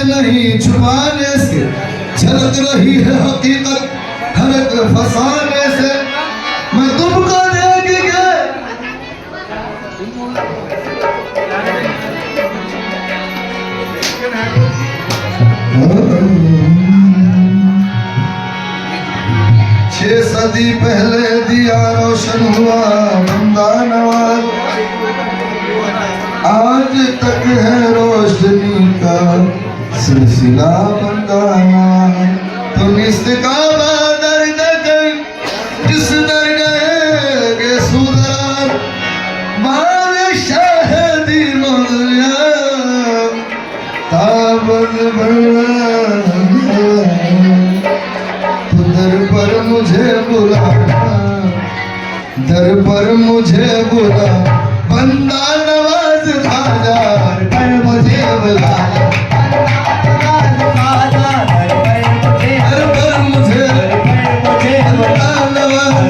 नहीं छुपाने से, झलक रही है हकीकत हर एक फसाने से। मैं तुमको देख के छह सदी पहले दिया रोशन हुआ बंदा नवाज, आज तक है रोशनी का सिलसिला बंदा नवाज। तुम इस्तिकामा दर्द कर जिस दर गए सुधरा, बादशाह दी मौलिया ताबद दर पर मुझे बुलाना, दर पर मुझे बुला बंदा नवाज खाजा, पर मुझे बुलाना दर पर मुझे बंदा नवाज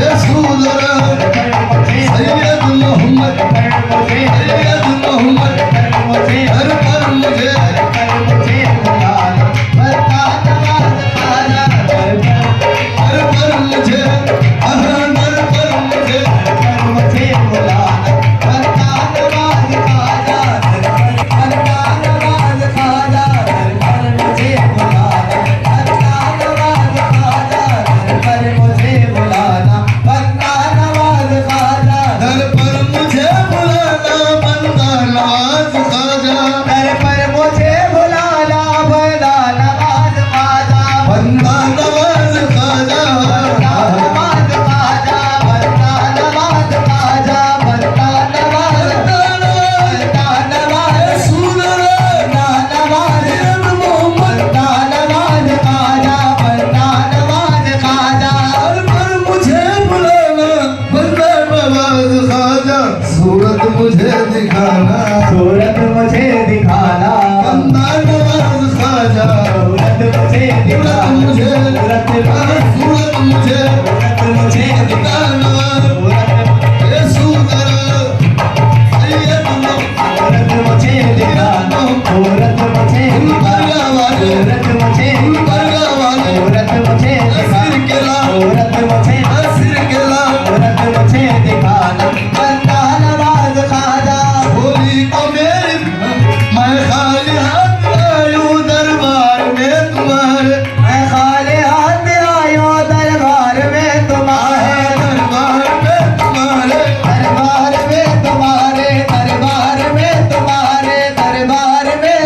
यसूदरा सैयद मोहम्मद सैयद मोहम्मद दर पर मुझे मुझे दिखाना, सूरत मुझे दिखाना बंदा नवाज खाजा, सूरत मुझे दिखाना मुझे सूरत सूरत मुझे दिखाना यसूदरा सैयद सूरत मुझे दिखाना सूरत मुझे दिखाना सूरत मुझे सूरत मुझे सिर के ला सूरत मुझे सिर के ला सूरत मुझे दिखाना बंदा नवाज खाजा। होली को मेरी मैं खाली हाथ आयूं दरबार में तुम्हारे, मैं खाली हाथ आयो दरबार में तुम्हारे, दरबार में तुम्हारे दरबार में तुम्हारे, दरबार में तुम्हारे, दरबार में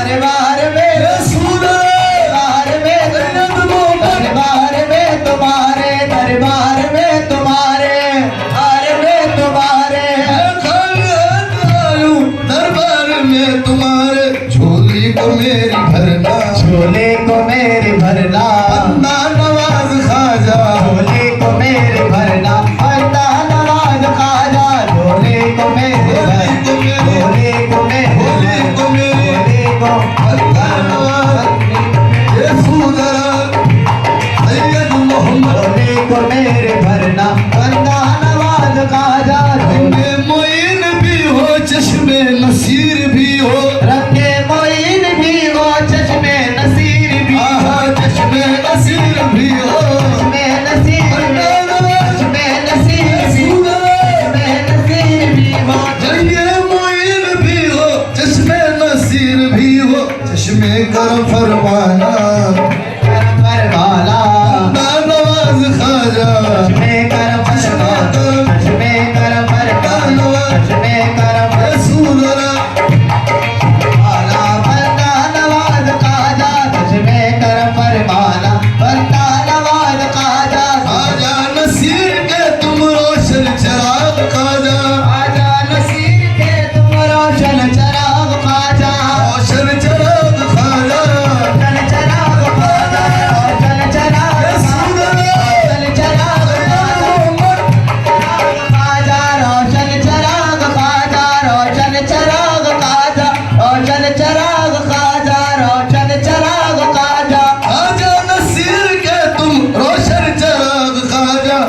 दरबार में यसूदरा दरबार में दरबार में तुम्हारे, दरबार में तुम्हारे, दरबार में तुम्हारे दरबार में तुम्हारे। झोली को मेरी भरना, झोले को मेरे भरना बंदा नवाज खाजा, झोले को मेरे भरना बंदा नवाज खाजा, झोले को मेरे भरना झोले को मेरे झोले को बंदा नवाज यसूदरा सैयद मोहम्मद। झोले को मेरे भरना बंदा नवाज खाजा। रंगे मोइन भी हो चश्मे नसीर भी हो, रंगे मोइन भी हो चश्मे नसीर भी हो, चश्मे नसीर भी हो चश्मे नसीर चश्मे नसीर भी हो, चश्मे नसीर भी हो, रंगे मोइन भी हो चश्मे नसीर भी हो। चश्मे कर फरमाना करम फरमाना बंदा नवाज खाजा, चश्मे करम फरमाना चश्मे करम फरमाना चश्मे करम यसूदरा फरमाना बंदा नवाज खाजा, चश्मे करम फरमाना बंदा नवाज खाजा। खाजा नसीर के तुम रोशन चराग खाजा, खाजा नसीर के तुम रोशन चराग खाजा, रोशन चराग खाजा रोशन चराग खाजा, रोशन चराग रोशन चराग खाजा, रोशन चराग खाजा, रोशन चराग खाजा, रोशन चराग खाजा, रोशन चराग खाजा। खाजा नसीर के तुम रोशन चराग खाजा,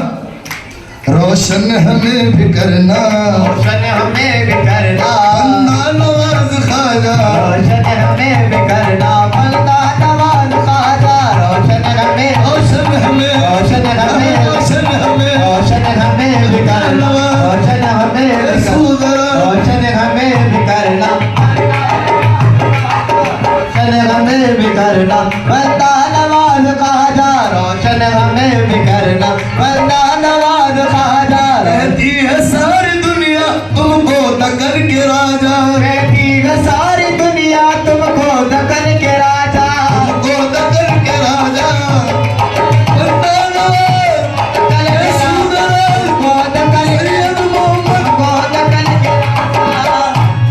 रोशन हमें भी करना रोशन हमें भी करना बंदा नवाज खाजा, रोशन बंदा नवाज ख्वाजा, रोशन हमें भी करना बंदा नवाज ख्वाजा। रहती है सारी दुनिया तुमको दक्कन के राजा, रहती है सारी दुनिया तुमको दक्कन के राजा, तुमको दक्कन के राजा। बंदा नवाज दक्कन के सुंदर को दक्कन के सैयद मोहम्मद को दक्कन के राजा,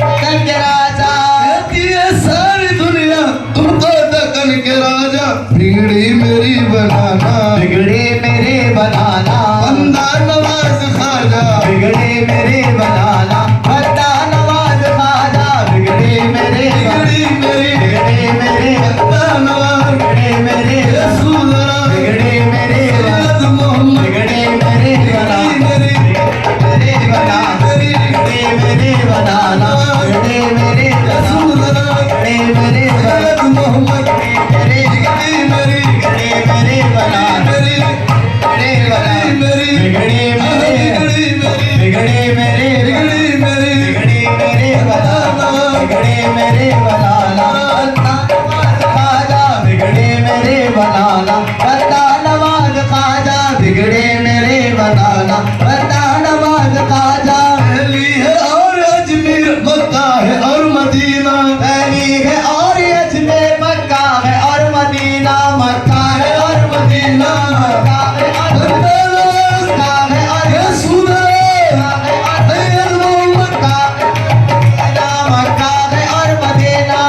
दक्कन के राजा। रहती है सारी दुनिया तुमको दक्कन के राजा। बिगड़ी मेरी बनाना बिगड़े मेरे बनाना बंदा नवाज ख्वाजा, बिगड़े मेरे बनाना बंदा नवाज ख्वाजा, बिगड़े मेरे बिगड़ी मेरी बिगड़े मेरे बंदा नवाज बिगड़े मेरे रसूल बिगड़े मेरे सैयद मोहम्मद बिगड़े मेरे बना मेरी मेरे बना बिगड़े मेरे बनाना बिगड़े मेरे रसूल बिगड़े मेरे सैयद मोहम्मद मेरे बिगड़ी मेरी बिगड़े मेरे बना मेरी बिगड़े बना मेरी बिगड़े मेरे बिगड़ी मेरी बिगड़े मेरे बिगड़ी मेरी बिगड़े मेरे बनाना बिगड़े मेरे बनाना बंदा नवाज ख्वाजा, बिगड़े मेरे बनाना बंदा नवाज ख्वाजा, बिगड़े मेरे बनाना बंदा नवाज ख्वाजा। पहली है और अजमेर मक्का है और मदीना, पहली है और अजमेर मक्का है और मदीना, मक्का है और मदीना, मक्का है और बंदा नवाज मक्का है और रसूल सैयद मोहम्मद मक्का है और मदीना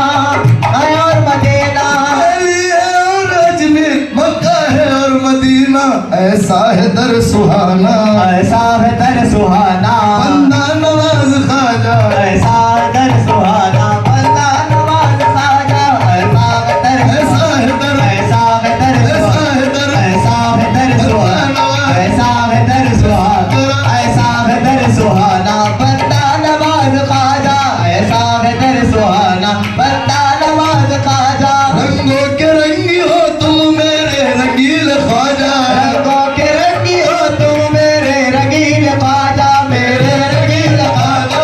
है और मदीना। पहली है और अजमेर मक्का है और मदीना। ऐसा है दर सुहाना ऐसा है दर सुहाना बंदा नवाज ख्वाजा, ऐसा है दर सुहाना बंदा नवाज ख्वाजा, ऐसा है दर ऐसा है दर ऐसा है दर ऐसा है दर ऐसा है दर सुहाना ऐसा है दर सुहाना ऐसा है दर सुहाना बंदा नवाज ख्वाजा, ऐसा है दर सुहाना बंदा नवाज ख्वाजा। रंगों के रंगी हो तुम मेरे रंगील ख्वाजा, रंगों के रंगी हो तुम मेरे रंगील ख्वाजा, मेरे रंगील ख्वाजा,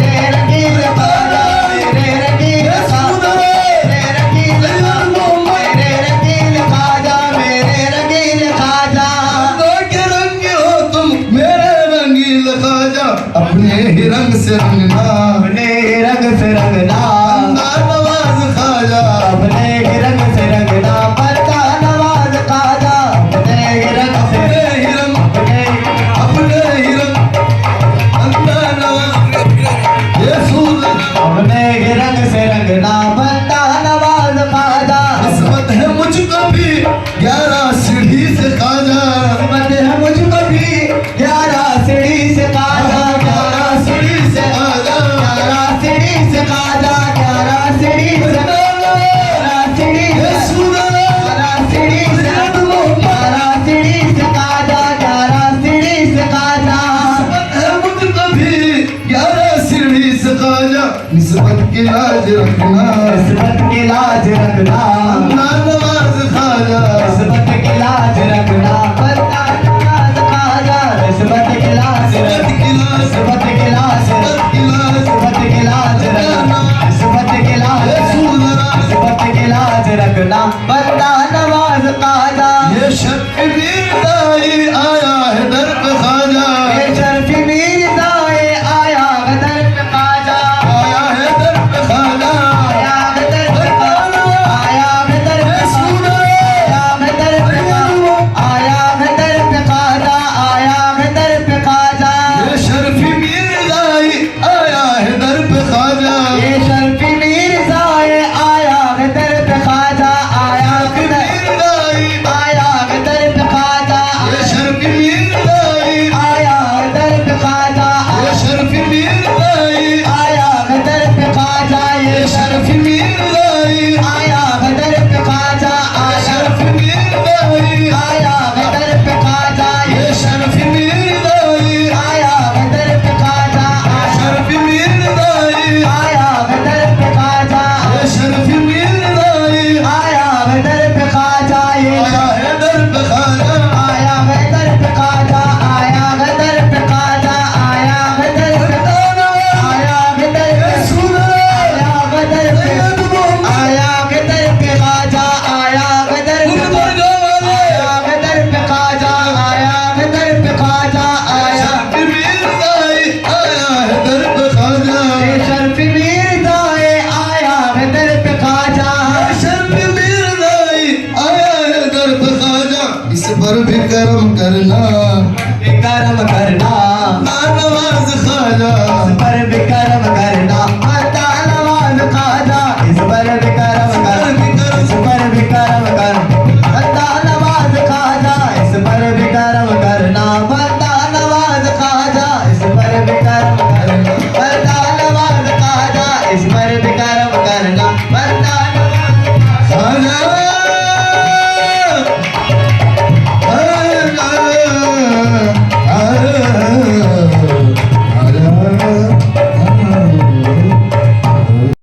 मेरे रंगील ख्वाजा, मेरे रंगील ख्वाजा, मेरे रंगील मेरे रंगील ख्वाजा, मेरे रंगील ख्वाजा। रंगों के रंगी हो तुम मेरे रंगील ख्वाजा। अपने ही रंग से रंगना अपने रंग से रंगना बंदा नवाज ख्वाजा, अपने रंग से रंगना बंदा नवाज ख्वाजा, अपने रंग से अपने ही रंग अपने ही रंग बंदा नवाज ये सूल अपने रंग से रंगना बंदा नवाज ख्वाजा। किस्मत है मुझको भी 11 सीढ़ी से ख्वाजा, किस्मत है मुझको भी 11 सीढ़ी से ख्वाजा, 11 सीढ़ी से ख्वाजा 11 सीढ़ी से ख्वाजा, 11 सीढ़ी से 11 सीढ़ी ये से सूल 11 सीढ़ी से सैयद मोहम्मद 11 सीढ़ी से ख्वाजा, 11 सीढ़ी से ख्वाजा। किस्मत है मुझको भी 11 सीढ़ी से ख्वाजा। निस्बत की लाज रखना किस्मत की लाज रखना बंदा नवाज ख्वाजा, किस्मत की लाज रखना बंदा नवाज ख्वाजा, किस्मत की लाज निस्बत की लाज किस्मत की लाज निस्बत की लाज किस्मत की लाज रखना किस्मत की लाज ये सूल किस्मत की लाज रखना बंदा नवाज ख्वाजा। ये शब्बीर दाई आया है दर पे ख्वाजा, ये शर्फी मीरज़ाए आया है दर पे ख्वाजा, आया है दर पे ख्वाजा। आया है दर पे ख्वाजा, आया है दर पे ख्वाजा, आया है दर पे ख्वाजा, आया है दर पे ख्वाजा, आया है दर पे ख्वाजा। ये शर्फी मीर दाई आया है दर पे ख्वाजा, ये शर्फी मीरज़ाए आया है दर पे ख्वाजा, आया है दर मीर दाई आया है दर पे ख्वाजा, ये शर्फी मीर दाई पर भी कर्म करना, कर्म करना